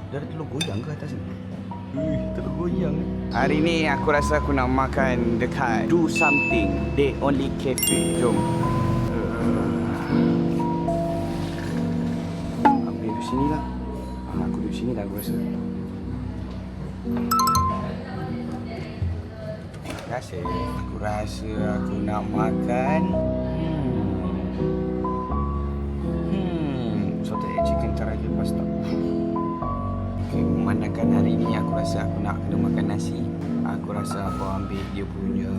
Dia ada telur goyang ke atas ni? Telur goyang. Hari ni aku rasa aku nak makan dekat Do Something Day Only Cafe. Jom. Ambil duduk sini lah. Aku duduk sini lah aku rasa. Terima kasih. Aku rasa aku nak makan salted egg chicken Taraja pasta. Okay, memandangkan hari ni aku rasa aku nak kena makan nasi. Aku rasa aku ambil dia punya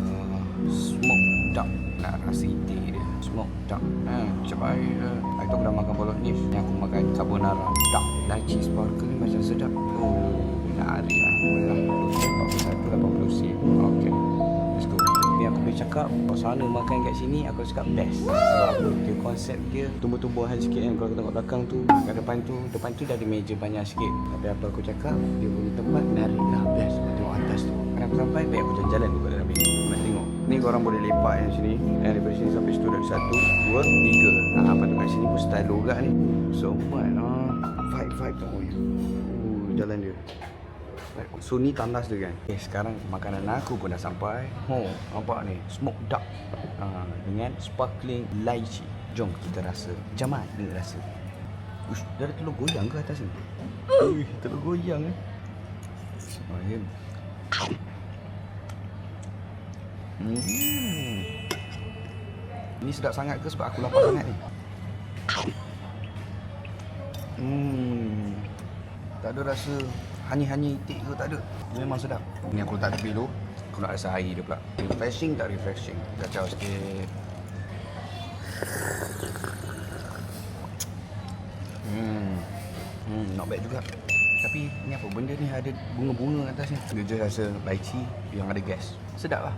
smoked duck. Nak rasa itik dia. Smoked duck. Macam baik. Hari tu aku dah makan bolognese. Ni aku makan carbonara. Duck. Lychee sparkle ni macam sedap. Oh, menarik lah. Malam 41, 80 sen. Okay. Let's go. Ni aku boleh cakap, kalau sana makan kat sini, aku cakap best. Sebab dia konsep dia tumbuh-tumbuhan sikit kan. Kalau aku tengok belakang tu, kat depan tu dah ada meja banyak sikit. Tapi apa aku cakap, dia punya tempat menarik lah, best. Tengok atas tu. Kalau aku sampai, baik aku jalan-jalan dulu kat dalam ni. Nak tengok. Ni korang boleh lepak yang sini. Daripada sini sampai situ dah 1, 2, 3. Patut kat sini pun style logat ni. So much lah. Vibe tengok je. Jalan dia. So ni tandas dia kan. Okay, sekarang makanan aku pun dah sampai. Nampak ni, smoked duck dengan sparkling lychee. Jom kita rasa. Macam mana rasa? Ush, dia ada telur goyang ke atas ni? Telur goyang ya. Ini sedap sangat ke sebab aku lapar sangat ni? Tak ada rasa hanya itik ke, tak ada. Memang sedap. Ni aku letak tepi dulu. Aku nak rasa air dia pula. Refreshing tak refreshing? Kacau sikit. Not bad juga. Tapi ni apa? Benda ni ada bunga-bunga atas ni. Dia je rasa lychee yang ada gas. Sedap lah.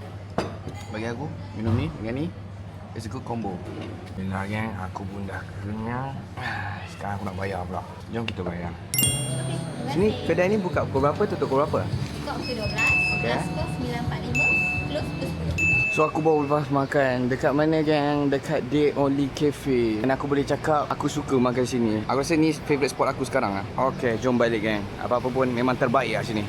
Bagi aku, minum ni dengan ni, it's a good combo. Bila kan, aku pun dah kenyang. Sekarang aku nak bayar pula. Jom kita bayar. Sini kedai ni buka pukul berapa, tutup pukul berapa? Buka pukul 12, Okay. last call 9.45, close pukul 10. So aku baru lepas makan. Dekat mana gang? Dekat Day Only Cafe. Dan aku boleh cakap aku suka makan sini. Aku rasa ni favourite spot aku sekarang lah. Okay, jom balik gang. Apa-apa pun memang terbaik lah sini.